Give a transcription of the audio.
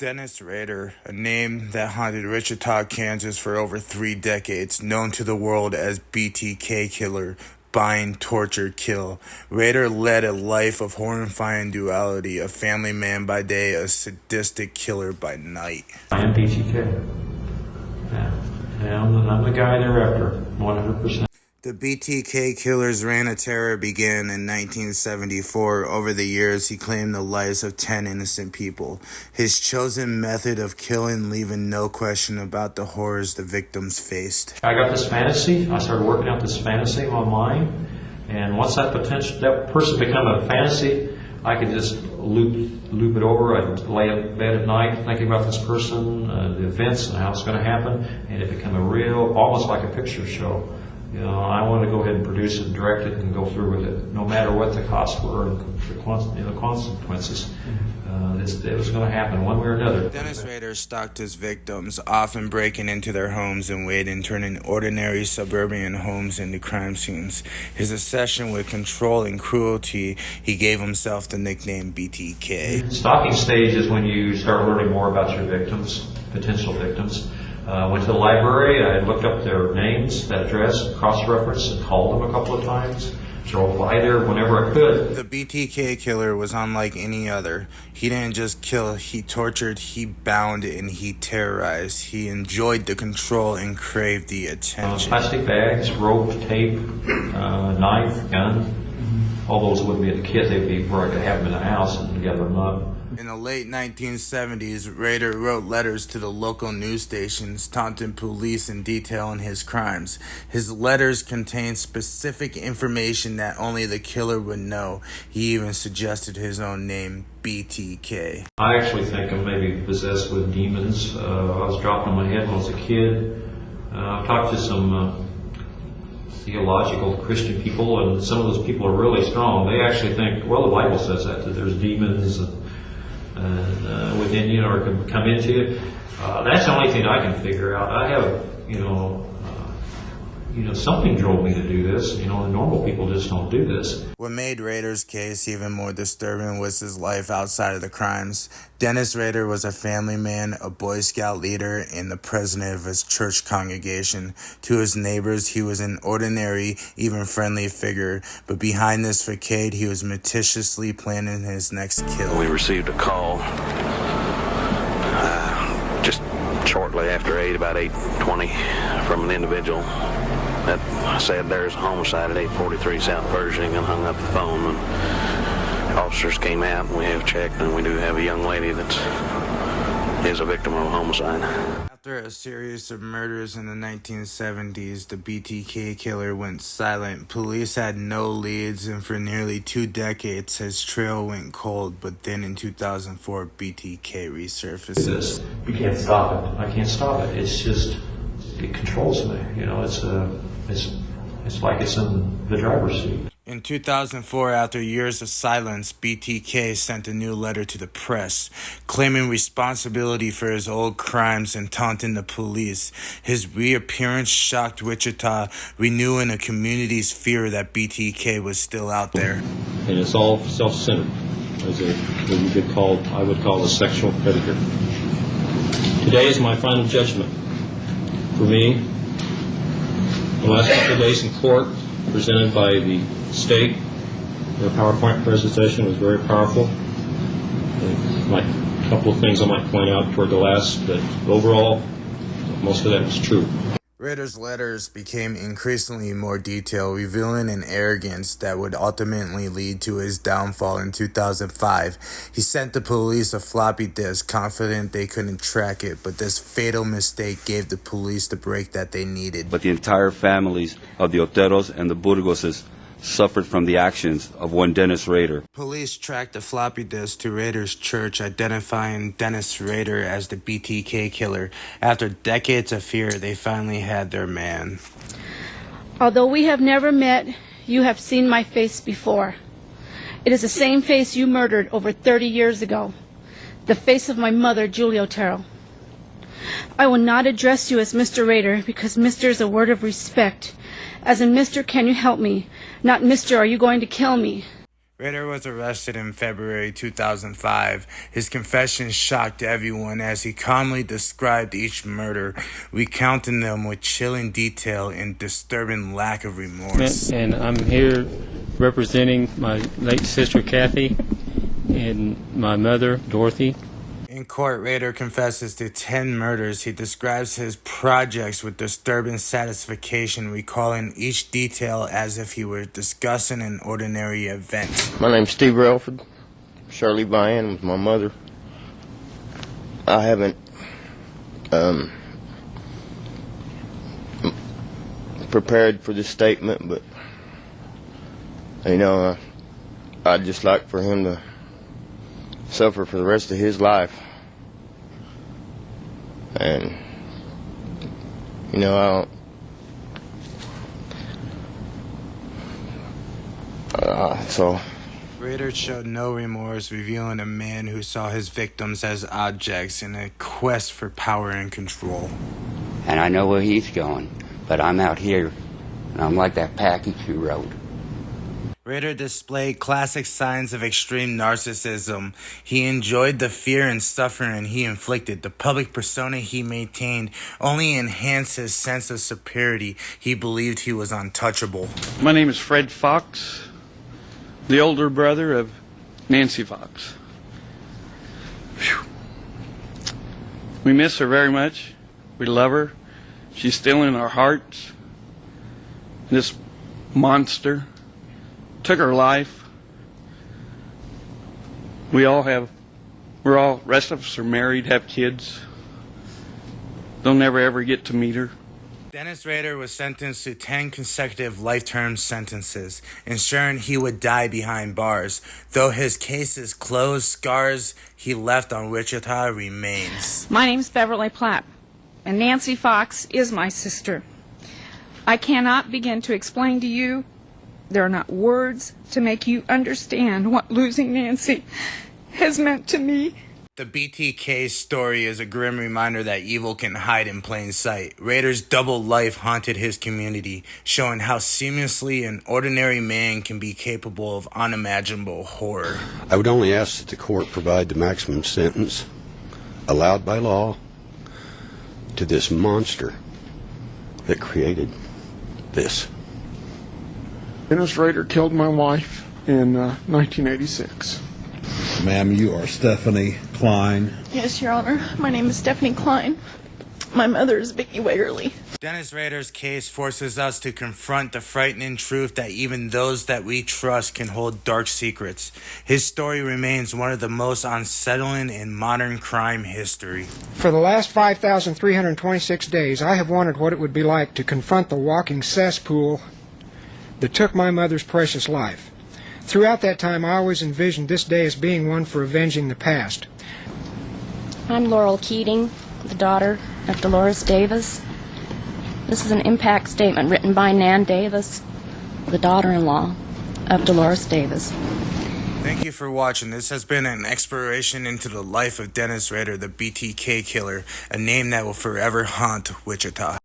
Dennis Rader, a name that haunted Wichita, Kansas for over 3 decades, known to the world as BTK Killer, bind, torture, kill. Rader led a life of horrifying duality, a family man by day, a sadistic killer by night. I am BTK. Yeah, I'm the guy they're after, 100%. The BTK Killer's reign of terror began in 1974. Over the years, he claimed the lives of 10 innocent people. His chosen method of killing, leaving no question about the horrors the victims faced. I got this fantasy. I started working out this fantasy in my mind, and once that person became a fantasy, I could just loop it over. I'd lay in bed at night thinking about this person, the events, and how it's going to happen, and it became a real, almost like a picture show. You know, I wanted to go ahead and produce it, direct it, and go through with it, no matter what the costs were and the consequences. It was going to happen one way or another. Dennis Rader stalked his victims, often breaking into their homes and waiting, turning ordinary suburban homes into crime scenes. His obsession with control and cruelty, he gave himself the nickname BTK. Stalking stage is when you start learning more about your victims, potential victims. Went to the library, I looked up their names, that address, cross-referenced, and called them a couple of times. Drove by there whenever I could. The BTK Killer was unlike any other. He didn't just kill, he tortured, he bound, and he terrorized. He enjoyed the control and craved the attention. Plastic bags, rope, tape, knife, gun. All those wouldn't be at the kid, they'd be where I could have them in the house and gather them up. In the late 1970s, Rader wrote letters to the local news stations, taunting police and detailing his crimes. His letters contained specific information that only the killer would know. He even suggested his own name, BTK. I actually think I'm maybe possessed with demons. I was dropped on my head when I was a kid. I've talked to some theological Christian people, and some of those people are really strong. They actually think, well, the Bible says that there's demons within you, or can come into you. That's the only thing I can figure out. I have, something drove me to do this. The normal people just don't do this. What made Rader's case even more disturbing was his life outside of the crimes. Dennis Rader was a family man, a Boy Scout leader, and the president of his church congregation. To his neighbors, he was an ordinary, even friendly figure. But behind this facade, he was meticulously planning his next kill. We received a call just shortly after 8, about 8:20, from an individual that said there's a homicide at 843 South Pershing, and hung up the phone. And officers came out, and we have checked, and we do have a young lady that is a victim of a homicide. After a series of murders in the 1970s, the BTK Killer went silent. Police had no leads, and for nearly 2 decades, his trail went cold. But then in 2004, BTK resurfaces. You can't stop it. I can't stop it. It's just, it controls me. It's like it's in the driver's seat. In 2004, after years of silence, BTK sent a new letter to the press, claiming responsibility for his old crimes and taunting the police. His reappearance shocked Wichita, renewing a community's fear that BTK was still out there. And it's all self-centered, I would call a sexual predator. Today is my final judgment. For me, the last couple of days in court, presented by the state, their PowerPoint presentation was very powerful. A couple of things I might point out toward the last, but overall, most of that was true. Rader's letters became increasingly more detailed, revealing an arrogance that would ultimately lead to his downfall in 2005. He sent the police a floppy disk, confident they couldn't track it, but this fatal mistake gave the police the break that they needed. But the entire families of the Oteros and the Burgoses suffered from the actions of one Dennis Rader. Police tracked the floppy disk to Rader's church, identifying Dennis Rader as the BTK Killer. After decades of fear, they finally had their man. Although we have never met, you have seen my face before. It is the same face you murdered over 30 years ago, the face of my mother, Julie Otero. I will not address you as Mr. Rader because Mr. is a word of respect. As in, Mr., can you help me? Not Mr., are you going to kill me? Rader was arrested in February 2005. His confession shocked everyone as he calmly described each murder, recounting them with chilling detail and disturbing lack of remorse. And I'm here representing my late sister Kathy and my mother Dorothy. In court, Rader confesses to 10 murders. He describes his projects with disturbing satisfaction, recalling each detail as if he were discussing an ordinary event. My name's Steve Relford. Shirley Vian was my mother. I haven't prepared for this statement, but I'd just like for him to suffer for the rest of his life. And so Rader showed no remorse, revealing a man who saw his victims as objects in a quest for power and control. And I know where he's going, but I'm out here, and I'm like that package you wrote. Rader displayed classic signs of extreme narcissism. He enjoyed the fear and suffering he inflicted. The public persona he maintained only enhanced his sense of superiority. He believed he was untouchable. My name is Fred Fox, the older brother of Nancy Fox. Whew. We miss her very much. We love her. She's still in our hearts. This monster took her life. Rest of us are married, have kids. They'll never ever get to meet her. Dennis Rader was sentenced to 10 consecutive life-term sentences, ensuring he would die behind bars. Though his case is closed, scars he left on Wichita remains. My name's Beverly Platt, and Nancy Fox is my sister. I cannot begin to explain to you. There are not words to make you understand what losing Nancy has meant to me. The BTK story is a grim reminder that evil can hide in plain sight. Rader's double life haunted his community, showing how seamlessly an ordinary man can be capable of unimaginable horror. I would only ask that the court provide the maximum sentence allowed by law to this monster that created this. Dennis Rader killed my wife in 1986. Ma'am, you are Stephanie Klein. Yes, Your Honor. My name is Stephanie Klein. My mother is Vicki Wagerly. Dennis Rader's case forces us to confront the frightening truth that even those that we trust can hold dark secrets. His story remains one of the most unsettling in modern crime history. For the last 5,326 days, I have wondered what it would be like to confront the walking cesspool that took my mother's precious life. Throughout that time, I always envisioned this day as being one for avenging the past. I'm Laurel Keating, the daughter of Dolores Davis. This is an impact statement written by Nan Davis, the daughter-in-law of Dolores Davis. Thank you for watching. This has been an exploration into the life of Dennis Rader, the BTK Killer, a name that will forever haunt Wichita.